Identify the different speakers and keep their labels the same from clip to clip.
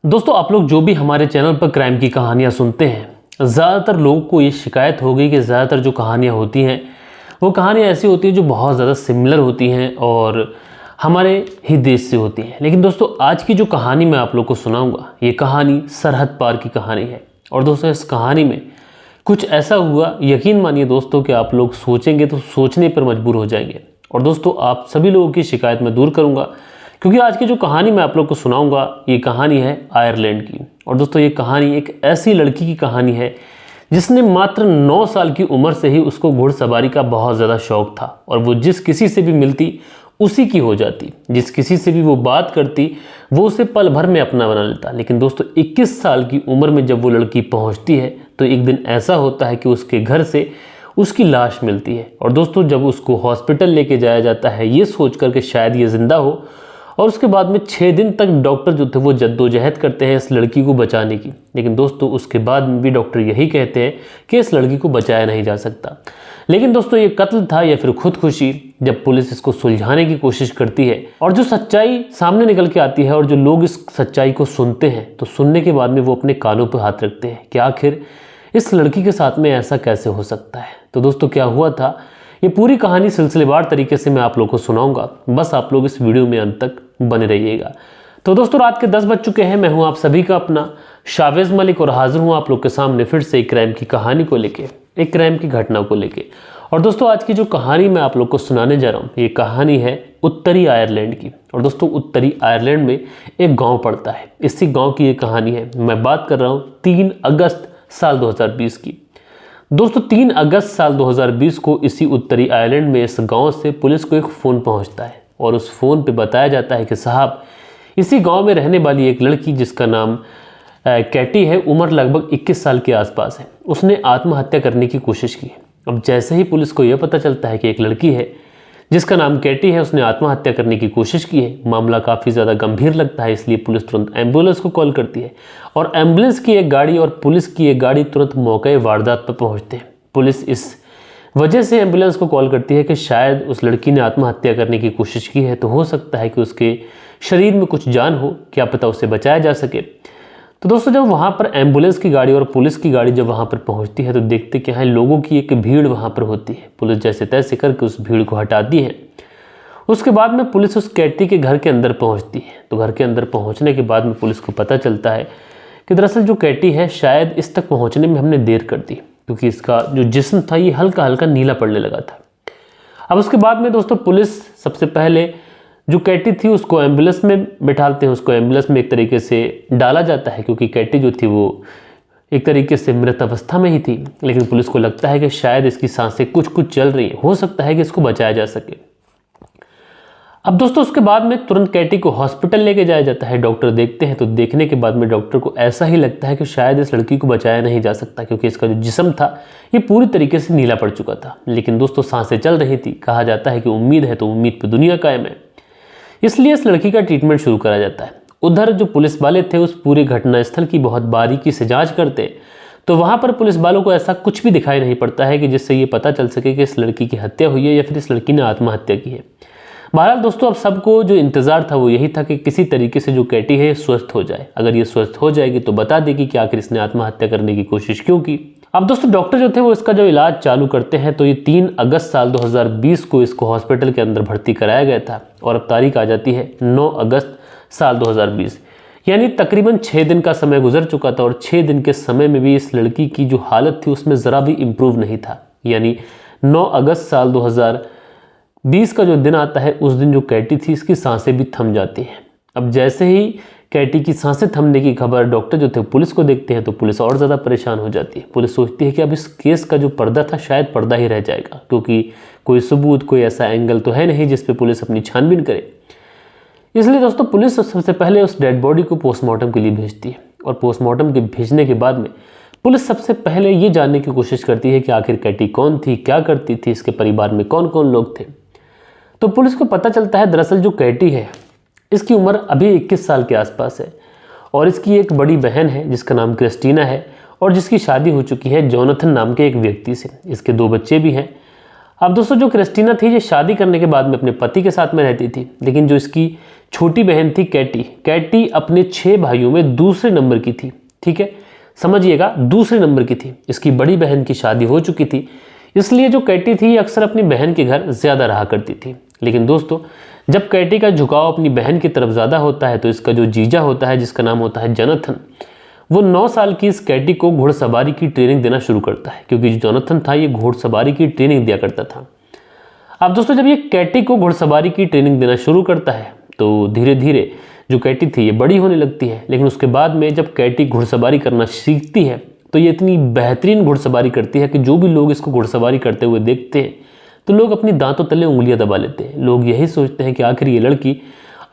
Speaker 1: दोस्तों आप लोग जो भी हमारे चैनल पर क्राइम की कहानियाँ सुनते हैं, ज़्यादातर लोगों को ये शिकायत हो गई कि ज़्यादातर जो कहानियाँ होती हैं वो कहानियाँ ऐसी होती हैं जो बहुत ज़्यादा सिमिलर होती हैं और हमारे ही देश से होती हैं। लेकिन दोस्तों आज की जो कहानी मैं आप लोग को सुनाऊंगा ये कहानी सरहद पार की कहानी है। और दोस्तों इस कहानी में कुछ ऐसा हुआ, यकीन मानिए दोस्तों कि आप लोग सोचेंगे तो सोचने पर मजबूर हो जाएंगे। और दोस्तों आप सभी लोगों की शिकायत मैं दूर करूंगा, क्योंकि आज की जो कहानी मैं आप लोग को सुनाऊंगा ये कहानी है आयरलैंड की। और दोस्तों ये कहानी एक ऐसी लड़की की कहानी है जिसने मात्र 9 साल की उम्र से ही उसको घुड़सवारी का बहुत ज़्यादा शौक था और वो जिस किसी से भी मिलती उसी की हो जाती, जिस किसी से भी वो बात करती वो उसे पल भर में अपना बना लेता। लेकिन दोस्तों 21 साल की उम्र में जब वो लड़की पहुंचती है तो एक दिन ऐसा होता है कि उसके घर से उसकी लाश मिलती है। और दोस्तों जब उसको हॉस्पिटल लेके जाया जाता है ये सोच कर कि शायद ये जिंदा हो, और उसके बाद में 6 दिन तक डॉक्टर जो थे वो जद्दोजहद करते हैं इस लड़की को बचाने की। लेकिन दोस्तों उसके बाद में भी डॉक्टर यही कहते हैं कि इस लड़की को बचाया नहीं जा सकता। लेकिन दोस्तों ये कत्ल था या फिर खुदकुशी, जब पुलिस इसको सुलझाने की कोशिश करती है और जो सच्चाई सामने निकल के आती है और जो लोग इस सच्चाई को सुनते हैं तो सुनने के बाद में वो अपने कानों पर हाथ रखते हैं कि आखिर इस लड़की के साथ में ऐसा कैसे हो सकता है। तो दोस्तों क्या हुआ था ये पूरी कहानी सिलसिलेवार तरीके से मैं आप लोग को सुनाऊंगा, बस आप लोग इस वीडियो में अंत तक बने रहिएगा। तो दोस्तों रात के 10 बज चुके हैं, मैं हूं आप सभी का अपना शावेज मलिक और हाजिर हूं आप लोग के सामने फिर से एक क्राइम की कहानी को लेके, एक क्राइम की घटना को लेके। और दोस्तों आज की जो कहानी मैं आप लोग को सुनाने जा रहा हूं ये कहानी है उत्तरी आयरलैंड की। और दोस्तों उत्तरी आयरलैंड में एक गाँव पड़ता है, इसी गाँव की ये कहानी है। मैं बात कर रहा हूँ 3 अगस्त साल 2020 की। दोस्तों 3 अगस्त साल 2020 को इसी उत्तरी आयरलैंड में इस गांव से पुलिस को एक फ़ोन पहुंचता है और उस फ़ोन पे बताया जाता है कि साहब इसी गांव में रहने वाली एक लड़की जिसका नाम कैटी है, उम्र लगभग 21 साल के आसपास है, उसने आत्महत्या करने की कोशिश की। अब जैसे ही पुलिस को यह पता चलता है कि एक लड़की है जिसका नाम कैटी है उसने आत्महत्या करने की कोशिश की है, मामला काफ़ी ज़्यादा गंभीर लगता है, इसलिए पुलिस तुरंत एम्बुलेंस को कॉल करती है और एम्बुलेंस की एक गाड़ी और पुलिस की एक गाड़ी तुरंत मौके वारदात पर पहुंचते हैं। पुलिस इस वजह से एम्बुलेंस को कॉल करती है कि शायद उस लड़की ने आत्महत्या करने की कोशिश की है, तो हो सकता है कि उसके शरीर में कुछ जान हो, क्या पता उसे बचाया जा सके। तो दोस्तों जब वहाँ पर एम्बुलेंस की गाड़ी और पुलिस की गाड़ी जब वहाँ पर पहुँचती है तो देखते क्या है लोगों की एक भीड़ वहाँ पर होती है। पुलिस जैसे तैसे करके उस भीड़ को हटाती है। उसके बाद में पुलिस उस कैटी के घर के अंदर पहुँचती है। तो घर के अंदर पहुँचने के बाद में पुलिस को पता चलता है कि दरअसल जो कैटी है शायद इस तक पहुँचने में हमने देर कर दी, क्योंकि इसका जो जिस्म था ये हल्का हल्का नीला पड़ने लगा था। अब उसके बाद में दोस्तों पुलिस सबसे पहले जो कैटी थी उसको एम्बुलेंस में बिठाते हैं, उसको एम्बुलेंस में एक तरीके से डाला जाता है, क्योंकि कैटी जो थी वो एक तरीके से मृत अवस्था में ही थी। लेकिन पुलिस को लगता है कि शायद इसकी सांसें कुछ चल रही हैं, हो सकता है कि इसको बचाया जा सके। अब दोस्तों उसके बाद में तुरंत कैटी को हॉस्पिटल लेके जाया जाता है। डॉक्टर देखते हैं तो देखने के बाद में डॉक्टर को ऐसा ही लगता है कि शायद इस लड़की को बचाया नहीं जा सकता, क्योंकि इसका जो जिस्म था ये पूरी तरीके से नीला पड़ चुका था। लेकिन दोस्तों सांसें चल रही थी। कहा जाता है कि उम्मीद है तो उम्मीद पे दुनिया कायम है, इसलिए इस लड़की का ट्रीटमेंट शुरू करा जाता है। उधर जो पुलिस वाले थे उस पूरे घटनास्थल की बहुत बारीकी से जाँच करते तो वहाँ पर पुलिस वालों को ऐसा कुछ भी दिखाई नहीं पड़ता है कि जिससे ये पता चल सके कि इस लड़की की हत्या हुई है या फिर इस लड़की ने आत्महत्या की है। बहरहाल दोस्तों अब सबको जो इंतजार था वो यही था कि किसी तरीके से जो कैटी है स्वस्थ हो जाए। अगर ये स्वस्थ हो जाएगी तो बता देगी कि आखिर इसने आत्महत्या करने की कोशिश क्यों की। अब दोस्तों डॉक्टर जो थे वो इसका जो इलाज चालू करते हैं तो ये 3 अगस्त साल 2020 को इसको हॉस्पिटल के अंदर भर्ती कराया गया था और अब तारीख आ जाती है 9 अगस्त साल 2020, यानी तकरीबन 6 दिन का समय गुजर चुका था और 6 दिन के समय में भी इस लड़की की जो हालत थी उसमें ज़रा भी इम्प्रूव नहीं था। यानी 9 अगस्त साल 2020 का जो दिन आता है उस दिन जो कैटी थी इसकी सांसें भी थम जाती हैं। अब जैसे ही कैटी की सांसें थमने की खबर डॉक्टर जो थे पुलिस को देखते हैं तो पुलिस और ज़्यादा परेशान हो जाती है। पुलिस सोचती है कि अब इस केस का जो पर्दा था शायद पर्दा ही रह जाएगा, क्योंकि कोई सबूत, कोई ऐसा एंगल तो है नहीं जिस पे पुलिस अपनी छानबीन करे। इसलिए दोस्तों पुलिस सबसे पहले उस डेड बॉडी को पोस्टमार्टम के लिए भेजती है और पोस्टमार्टम के भेजने के बाद में पुलिस सबसे पहले ये जानने की कोशिश करती है कि आखिर कैटी कौन थी, क्या करती थी, इसके परिवार में कौन कौन लोग थे। तो पुलिस को पता चलता है दरअसल जो कैटी है इसकी उम्र अभी 21 साल के आसपास है और इसकी एक बड़ी बहन है जिसका नाम क्रिस्टीना है और जिसकी शादी हो चुकी है जोनाथन नाम के एक व्यक्ति से। इसके 2 बच्चे भी हैं। अब दोस्तों जो क्रिस्टीना थी ये शादी करने के बाद में अपने पति के साथ में रहती थी, लेकिन जो इसकी छोटी बहन थी कैटी अपने 6 भाइयों में दूसरे नंबर की थी। ठीक है, समझिएगा, दूसरे नंबर की थी। इसकी बड़ी बहन की शादी हो चुकी थी, इसलिए जो कैटी थी अक्सर अपनी बहन के घर ज़्यादा रहा करती थी। लेकिन दोस्तों जब कैटी का झुकाव अपनी बहन की तरफ ज़्यादा होता है तो इसका जो जीजा होता है, जिसका नाम होता है जोनाथन, वो 9 साल की इस कैटी को घुड़सवारी की ट्रेनिंग देना शुरू करता है, क्योंकि जो जोनाथन था ये घुड़सवारी की ट्रेनिंग दिया करता था। अब दोस्तों जब ये कैटी को घुड़सवारी की ट्रेनिंग देना शुरू करता है तो धीरे धीरे जो कैटी थी ये बड़ी होने लगती है। लेकिन उसके बाद में जब कैटी घुड़सवारी करना सीखती है तो ये इतनी बेहतरीन घुड़सवारी करती है कि जो भी लोग इसको घुड़सवारी करते हुए देखते हैं तो लोग अपनी दांतों तले उंगलियां दबा लेते हैं। लोग यही सोचते हैं कि आखिर ये लड़की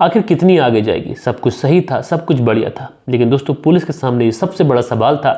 Speaker 1: आखिर कितनी आगे जाएगी। सब कुछ सही था, सब कुछ बढ़िया था, लेकिन दोस्तों पुलिस के सामने ये सबसे बड़ा सवाल था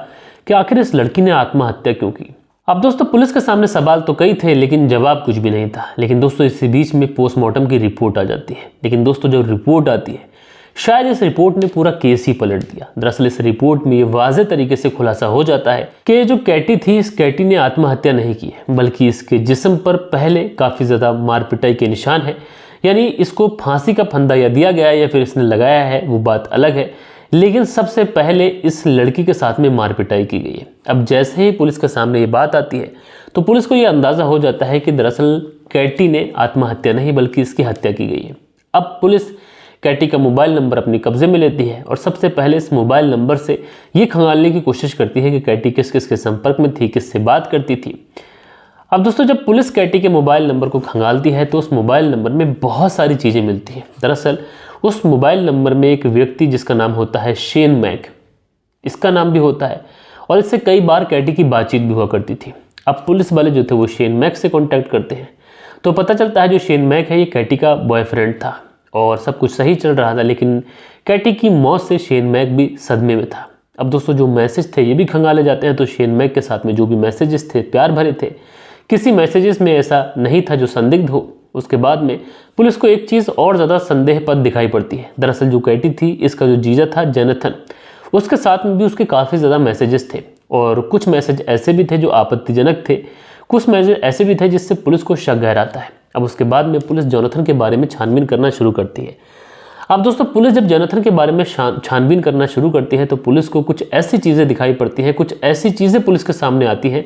Speaker 1: कि आखिर इस लड़की ने आत्महत्या क्यों की। अब दोस्तों पुलिस के सामने सवाल तो कई थे, लेकिन जवाब कुछ भी नहीं था। लेकिन दोस्तों इसी बीच में पोस्टमार्टम की रिपोर्ट आ जाती है। लेकिन दोस्तों जो रिपोर्ट आती है, शायद इस रिपोर्ट ने पूरा केस ही पलट दिया। दरअसल इस रिपोर्ट में ये वाज़ेह तरीके से खुलासा हो जाता है कि जो कैटी थी, इस कैटी ने आत्महत्या नहीं की है, बल्कि इसके जिस्म पर पहले काफ़ी ज़्यादा मार पिटाई के निशान है। यानी इसको फांसी का फंदा या दिया गया है या फिर इसने लगाया है, वो बात अलग है, लेकिन सबसे पहले इस लड़की के साथ में मार पिटाई की गई है। अब जैसे ही पुलिस के सामने ये बात आती है तो पुलिस को ये अंदाज़ा हो जाता है कि दरअसल कैटी ने आत्महत्या नहीं बल्कि इसकी हत्या की गई है। अब पुलिस कैटी का मोबाइल नंबर अपने कब्जे में लेती है और सबसे पहले इस मोबाइल नंबर से ये खंगालने की कोशिश करती है कि कैटी किस किस के संपर्क में थी, किससे बात करती थी। अब दोस्तों जब पुलिस कैटी के मोबाइल नंबर को खंगालती है तो उस मोबाइल नंबर में बहुत सारी चीज़ें मिलती हैं। दरअसल उस मोबाइल नंबर में एक व्यक्ति जिसका नाम होता है शेन मैक, इसका नाम भी होता है, और इससे कई बार कैटी की बातचीत भी हुआ करती थी। अब पुलिस वाले जो थे वो शेन मैक से कॉन्टैक्ट करते हैं तो पता चलता है जो शेन मैक है ये कैटी का बॉयफ्रेंड था और सब कुछ सही चल रहा था। लेकिन कैटी की मौत से शेन मैक भी सदमे में था। अब दोस्तों जो मैसेज थे ये भी खंगाले जाते हैं, तो शेन मैक के साथ में जो भी मैसेजेस थे प्यार भरे थे, किसी मैसेजेस में ऐसा नहीं था जो संदिग्ध हो। उसके बाद में पुलिस को एक चीज़ और ज़्यादा संदेहपद दिखाई पड़ती है। दरअसल जो कैटी थी, इसका जो जीजा था जोनाथन, उसके साथ में भी उसके काफ़ी ज़्यादा मैसेजेस थे और कुछ मैसेज ऐसे भी थे जो आपत्तिजनक थे, कुछ मैसेज ऐसे भी थे जिससे पुलिस को शक गहराता है। अब उसके बाद में पुलिस जोनाथन के बारे में छानबीन करना शुरू करती है। अब दोस्तों पुलिस जब जोनाथन के बारे में छानबीन करना शुरू करती है तो पुलिस को कुछ ऐसी चीज़ें दिखाई पड़ती हैं, कुछ ऐसी चीज़ें पुलिस के सामने आती हैं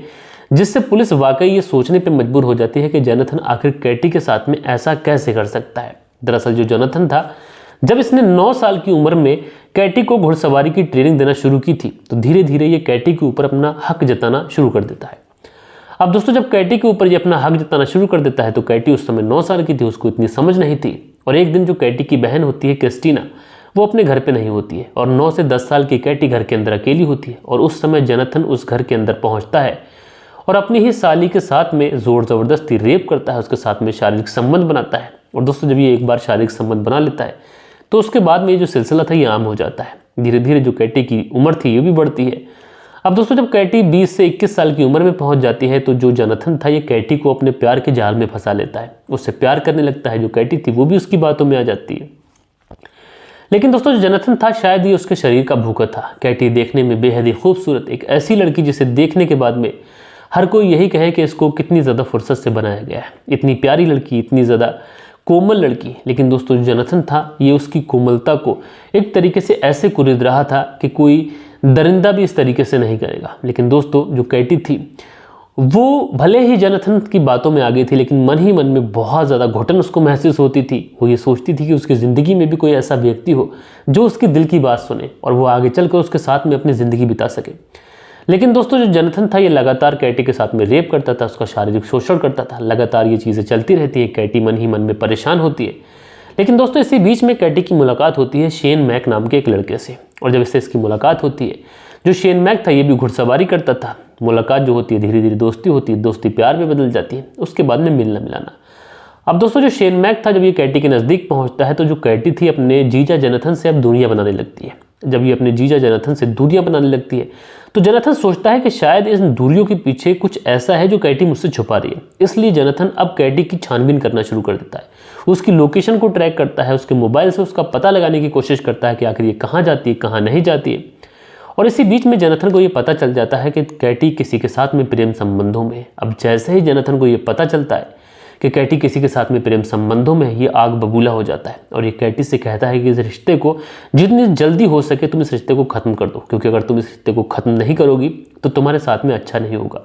Speaker 1: जिससे पुलिस वाकई ये सोचने पे मजबूर हो जाती है कि जोनाथन आखिर कैटी के साथ में ऐसा कैसे कर सकता है। दरअसल जो जोनाथन था, जब इसने 9 साल की उम्र में कैटी को घुड़सवारी की ट्रेनिंग देना शुरू की थी तो धीरे धीरे ये कैटी के ऊपर अपना हक जताना शुरू कर देता है। अब दोस्तों जब कैटी के ऊपर ये अपना हक जताना शुरू कर देता है तो कैटी उस समय 9 साल की थी, उसको इतनी समझ नहीं थी। और एक दिन जो कैटी की बहन होती है क्रिस्टीना, वो अपने घर पे नहीं होती है और 9 से 10 साल की कैटी घर के अंदर अकेली होती है। और उस समय जोनाथन उस घर के अंदर पहुंचता है और अपनी ही साली के साथ में ज़ोर ज़बरदस्ती रेप करता है, उसके साथ में शारीरिक संबंध बनाता है। और दोस्तों जब ये एक बार शारीरिक संबंध बना लेता है तो उसके बाद में ये जो सिलसिला था ये आम हो जाता है। धीरे धीरे जो कैटी की उम्र थी ये भी बढ़ती है। अब दोस्तों जब कैटी 20 से 21 साल की उम्र में पहुंच जाती है तो जो जोनाथन था ये कैटी को अपने प्यार के जाल में फंसा लेता है, उससे प्यार करने लगता है। जो कैटी थी वो भी उसकी बातों में आ जाती है। लेकिन दोस्तों जो जोनाथन था शायद ये उसके शरीर का भूखा था। कैटी देखने में बेहद ही खूबसूरत, एक ऐसी लड़की जिसे देखने के बाद में हर कोई यही कहे कि इसको कितनी ज़्यादा फुर्सत से बनाया गया है, इतनी प्यारी लड़की, इतनी ज़्यादा कोमल लड़की। लेकिन दोस्तों जो जोनाथन था ये उसकी कोमलता को एक तरीके से ऐसे कुरेद रहा था कि कोई दरिंदा भी इस तरीके से नहीं करेगा। लेकिन दोस्तों जो कैटी थी वो भले ही जोनाथन की बातों में आ गई थी, लेकिन मन ही मन में बहुत ज़्यादा घुटन उसको महसूस होती थी। वो ये सोचती थी कि उसकी ज़िंदगी में भी कोई ऐसा व्यक्ति हो जो उसके दिल की बात सुने और वो आगे चलकर उसके साथ में अपनी ज़िंदगी बिता सके। लेकिन दोस्तों जो जोनाथन था ये लगातार कैटी के साथ में रेप करता था, उसका शारीरिक शोषण करता था। लगातार ये चीज़ें चलती रहती है, कैटी मन ही मन में परेशान होती है। लेकिन दोस्तों इसी बीच में कैटी की मुलाकात होती है शेन मैक नाम के एक लड़के से। और जब इससे इसकी मुलाकात होती है, जो शेन मैक था ये भी घुड़सवारी करता था। मुलाकात जो होती है धीरे धीरे दोस्ती होती है, दोस्ती प्यार में बदल जाती है, उसके बाद में मिलना मिलाना। अब दोस्तों जो शेन मैक था जब ये कैटी के नज़दीक पहुंचता है तो जो कैटी थी अपने जीजा जोनाथन से अब दूरियां बनाने लगती है। जब ये अपने जीजा जोनाथन से दूरियां बनाने लगती है तो जोनाथन सोचता है कि शायद इन दूरियों के पीछे कुछ ऐसा है जो कैटी मुझसे छुपा रही है। इसलिए जोनाथन अब कैटी की छानबीन करना शुरू कर देता है, उसकी लोकेशन को ट्रैक करता है, उसके मोबाइल से उसका पता लगाने की कोशिश करता है कि आखिर ये कहाँ जाती है, कहाँ नहीं जाती है। और इसी बीच में जोनाथन को ये पता चल जाता है कि कैटी किसी के साथ में प्रेम संबंधों में है। अब जैसे ही जोनाथन को ये पता चलता है कि कैटी किसी के साथ में प्रेम संबंधों में है, ये आग बबूला हो जाता है और ये कैटी से कहता है कि इस रिश्ते को जितनी जल्दी हो सके तुम इस रिश्ते को ख़त्म कर दो, क्योंकि अगर तुम इस रिश्ते को ख़त्म नहीं करोगी तो तुम्हारे साथ में अच्छा नहीं होगा।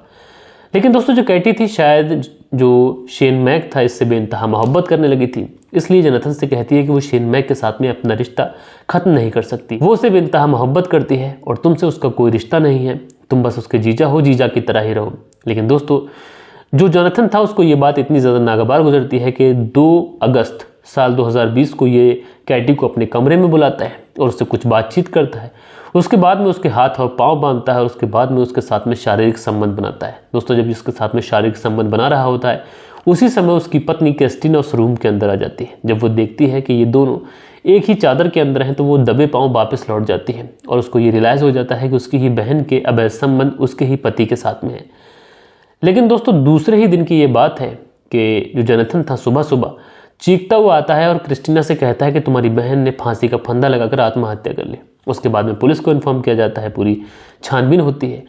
Speaker 1: लेकिन दोस्तों जो कैटी थी, शायद जो शेन मैक था इससे बेइंतहा मोहब्बत करने लगी थी, इसलिए जोनाथन से कहती है कि वो शेन मैक के साथ में अपना रिश्ता ख़त्म नहीं कर सकती। वो उसे बेइंतहा मोहब्बत करती है और तुमसे उसका कोई रिश्ता नहीं है, तुम बस उसके जीजा हो, जीजा की तरह ही रहो। लेकिन दोस्तों जो जोनाथन था उसको ये बात इतनी ज़्यादा नागवार गुजरती है कि 2 अगस्त साल 2020 को ये कैटी को अपने कमरे में बुलाता है और उससे कुछ बातचीत करता है। उसके बाद में उसके हाथ और पाँव बांधता है और उसके बाद में उसके साथ में शारीरिक संबंध बनाता है। दोस्तों जब इसके साथ में शारीरिक संबंध बना रहा होता है उसी समय उसकी पत्नी क्रिस्टीना उस रूम के अंदर आ जाती है। जब वो देखती है कि ये दोनों एक ही चादर के अंदर हैं तो वो दबे पाँव वापस लौट जाती है और उसको ये रियलाइज़ हो जाता है कि उसकी ही बहन के अवैध संबंध उसके ही पति के साथ में है। लेकिन दोस्तों दूसरे ही दिन की ये बात है कि जो जोनाथन था सुबह सुबह चीखता हुआ आता है और क्रिस्टीना से कहता है कि तुम्हारी बहन ने फांसी का फंदा लगाकर आत्महत्या कर ली। उसके बाद में पुलिस को इन्फॉर्म किया जाता है, पूरी छानबीन होती है।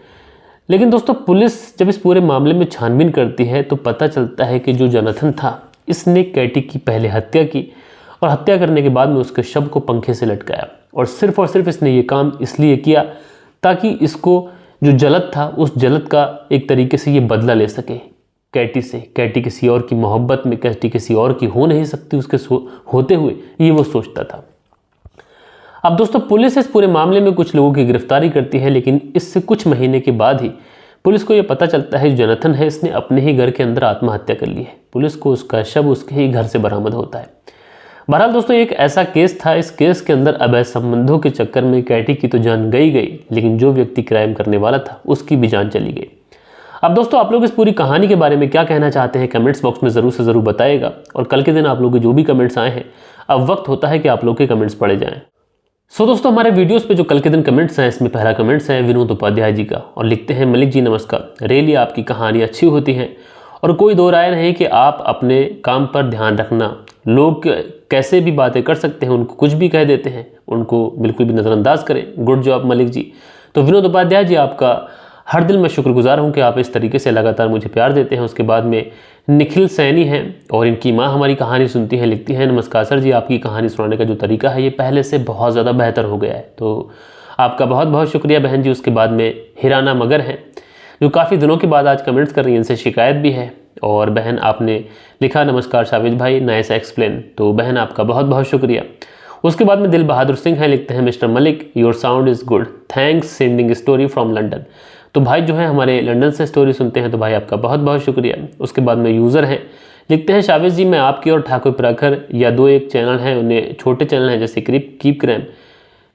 Speaker 1: लेकिन दोस्तों पुलिस जब इस पूरे मामले में छानबीन करती है तो पता चलता है कि जो जोनाथन था इसने कैटी की पहले हत्या की और हत्या करने के बाद में उसके शव को पंखे से लटकाया और सिर्फ इसने ये काम इसलिए किया ताकि इसको जो जलद था उस जलद का एक तरीके से ये बदला ले सके कैटी से। कैटी किसी और की मोहब्बत में, कैटी किसी और की हो नहीं सकती उसके होते हुए, ये वो सोचता था। अब दोस्तों पुलिस इस पूरे मामले में कुछ लोगों की गिरफ्तारी करती है, लेकिन इससे कुछ महीने के बाद ही पुलिस को ये पता चलता है जोनाथन है इसने अपने ही घर के अंदर आत्महत्या कर ली है। पुलिस को उसका शव उसके ही घर से बरामद होता है। बहरहाल दोस्तों एक ऐसा केस था, इस केस के अंदर अवैध संबंधों के चक्कर में कैटी की तो जान गई, लेकिन जो व्यक्ति क्राइम करने वाला था उसकी भी जान चली गई। अब दोस्तों आप लोग इस पूरी कहानी के बारे में क्या कहना चाहते हैं कमेंट्स बॉक्स में ज़रूर से ज़रूर बताइएगा। और कल के दिन आप लोगों के जो भी कमेंट्स आए हैं अब वक्त होता है कि आप लोग के कमेंट्स पढ़े जाएं। सो दोस्तों हमारे वीडियोस पे जो कल के दिन कमेंट्स हैं इसमें पहला कमेंट्स है विनोद उपाध्याय जी का और लिखते हैं मलिक जी नमस्कार, रियली आपकी कहानी अच्छी होती है और कोई दो राय नहीं कि आप अपने काम पर ध्यान रखना। लोग कैसे भी बातें कर सकते हैं, उनको कुछ भी कह देते हैं, उनको बिल्कुल भी नज़रअंदाज करें। Good job Malik ji. तो विनोद उपाध्याय जी आपका हर दिल में शुक्रगुजार हूँ कि आप इस तरीके से लगातार मुझे प्यार देते हैं। उसके बाद में निखिल सैनी हैं और इनकी माँ हमारी कहानी सुनती हैं, लिखती हैं नमस्कार सर जी, आपकी कहानी सुनाने का जो तरीका है ये पहले से बहुत ज़्यादा बेहतर हो गया है। तो आपका बहुत बहुत शुक्रिया बहन जी। उसके बाद में हिराना मगर हैं जो काफ़ी दिनों के बाद आज कमेंट्स कर रही हैं, इनसे शिकायत भी है। और बहन आपने लिखा नमस्कार शावेज भाई, नाइस एक्सप्लेन। तो बहन आपका बहुत बहुत शुक्रिया। उसके बाद में दिल बहादुर सिंह हैं, लिखते हैं mister Malik your sound is good, thanks sending story from London. तो भाई जो है हमारे लंदन से स्टोरी सुनते हैं, तो भाई आपका बहुत बहुत शुक्रिया। उसके बाद में यूज़र हैं, लिखते हैं शावेज जी मैं आपकी और ठाकुर प्रखर या दो एक चैनल हैं, उन्हें छोटे चैनल हैं जैसे कीप क्राइम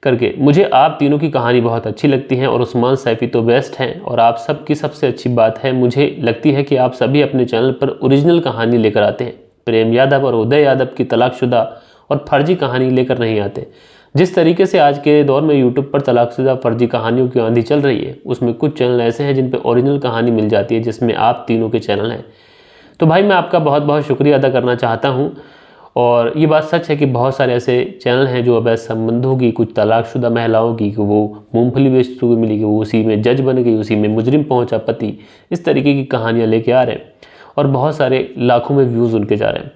Speaker 1: करके, मुझे आप तीनों की कहानी बहुत अच्छी लगती है और उस्मान सैफी तो बेस्ट हैं। और आप सब की सबसे अच्छी बात है मुझे लगती है कि आप सभी अपने चैनल पर ओरिजिनल कहानी लेकर आते हैं। प्रेम यादव और उदय यादव की तलाकशुदा और फर्जी कहानी लेकर नहीं आते। जिस तरीके से आज के दौर में यूट्यूब पर तलाकशुदा फर्जी कहानियों की आंधी चल रही है, उसमें कुछ चैनल ऐसे हैं जिन पर ओरिजिनल कहानी मिल जाती है, जिसमें आप तीनों के चैनल हैं। तो भाई मैं आपका बहुत बहुत शुक्रिया अदा करना चाहता हूँ। और ये बात सच है कि बहुत सारे ऐसे चैनल हैं जो अवैध संबंधों की, कुछ तलाकशुदा महिलाओं की, कि वो मूंगफली बेचते हुए मिली, कि वो उसी में जज बन गई, उसी में मुजरिम पहुंचा पति, इस तरीके की कहानियां लेके आ रहे हैं और बहुत सारे लाखों में व्यूज़ उनके जा रहे हैं।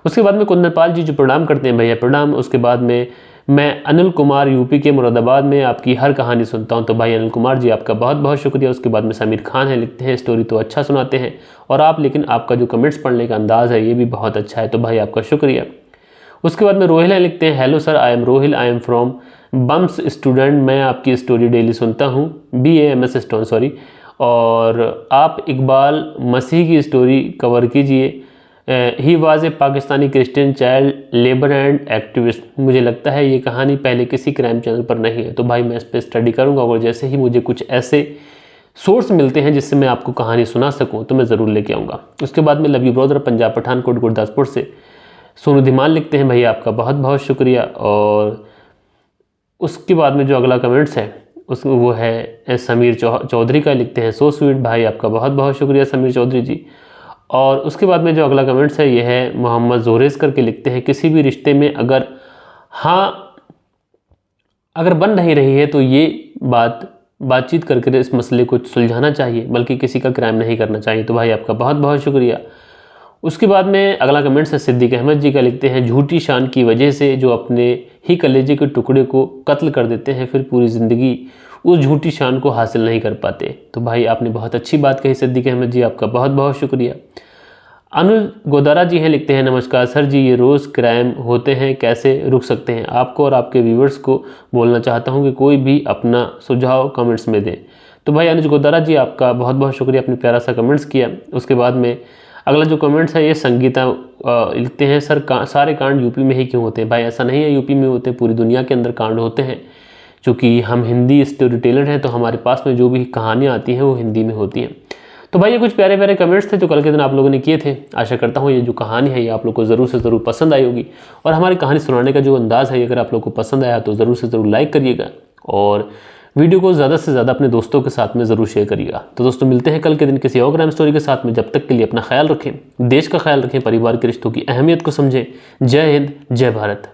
Speaker 1: उसके बाद में कुंदनपाल जी जो प्रणाम करते हैं, भैया प्रणाम। उसके बाद में मैं अनिल कुमार यूपी के मुरादाबाद में आपकी हर कहानी सुनता हूं, तो भाई अनिल कुमार जी आपका बहुत बहुत शुक्रिया। उसके बाद में समीर खान है, लिखते हैं स्टोरी तो अच्छा सुनाते हैं और आप, लेकिन आपका जो कमेंट्स पढ़ने का अंदाज़ है ये भी बहुत अच्छा है, तो भाई आपका शुक्रिया। उसके बाद में रोहिल है, लिखते हैं hello sir I am Rohil, I am from BAMS student, मैं आपकी स्टोरी डेली सुनता हूँ, BAMS स्टोन सॉरी, और आप इकबाल मसीह की स्टोरी कवर कीजिए। He was a Pakistani Christian child labour and activist. मुझे लगता है ये कहानी पहले किसी क्राइम चैनल पर नहीं है, तो भाई मैं इस पर स्टडी करूँगा और जैसे ही मुझे कुछ ऐसे सोर्स मिलते हैं जिससे मैं आपको कहानी सुना सकूँ तो मैं ज़रूर लेके आऊँगा। उसके बाद में love you brother Punjab Pathankot Gurdaspur से सोनू धीमान लिखते हैं, भैया आपका बहुत बहुत शुक्रिया। और उसके बाद में जो अगला कमेंट्स है वो है समीर चौधरी का, लिखते हैं सो स्वीट, भाई आपका बहुत बहुत शुक्रिया समीर चौधरी जी। और उसके बाद में जो अगला कमेंट्स है ये है मोहम्मद जोरेस करके, लिखते हैं किसी भी रिश्ते में अगर बन नहीं रही है तो ये बात बातचीत करके इस मसले को सुलझाना चाहिए, बल्कि किसी का क्राइम नहीं करना चाहिए। तो भाई आपका बहुत बहुत शुक्रिया। उसके बाद में अगला कमेंट्स है सिद्दीक अहमद जी का, लिखते हैं झूठी शान की वजह से जो अपने ही कलेजे के टुकड़े को कत्ल कर देते हैं, फिर पूरी ज़िंदगी उस झूठी शान को हासिल नहीं कर पाते। तो भाई आपने बहुत अच्छी बात कही सिद्दीक अहमद जी, आपका बहुत बहुत शुक्रिया। अनुज गोदारा जी हैं, लिखते हैं नमस्कार सर जी, ये रोज़ क्राइम होते हैं, कैसे रुक सकते हैं? आपको और आपके व्यूवर्स को बोलना चाहता हूँ कि कोई भी अपना सुझाव कमेंट्स में दें। तो भाई अनुज गोदारा जी आपका बहुत बहुत शुक्रिया, आपने प्यारा सा कमेंट्स किया। उसके बाद में अगला जो कमेंट्स है ये संगीता लिखते हैं सर सारे कांड यूपी में ही क्यों होते हैं? भाई ऐसा नहीं है यूपी में होते, पूरी दुनिया के अंदर कांड होते हैं। चूँकि हम हिंदी स्टोरी टेलर हैं तो हमारे पास में जो भी कहानियाँ आती हैं वो हिंदी में होती हैं। तो भाई ये कुछ प्यारे प्यारे कमेंट्स थे जो कल के दिन आप लोगों ने किए थे। आशा करता हूँ ये जो कहानी है ये आप लोग को ज़रूर से ज़रूर पसंद आई होगी, और हमारी कहानी सुनाने का जो अंदाज़ है अगर आप लोग को पसंद आया तो ज़रूर से ज़रूर लाइक करिएगा, और वीडियो को ज़्यादा से ज़्यादा अपने दोस्तों के साथ में ज़रूर शेयर करिएगा। तो दोस्तों मिलते हैं कल के दिन किसी और क्राइम स्टोरी के साथ में। जब तक के लिए अपना ख्याल रखें, देश का ख्याल रखें, परिवार के रिश्तों की अहमियत को समझें। जय हिंद, जय भारत।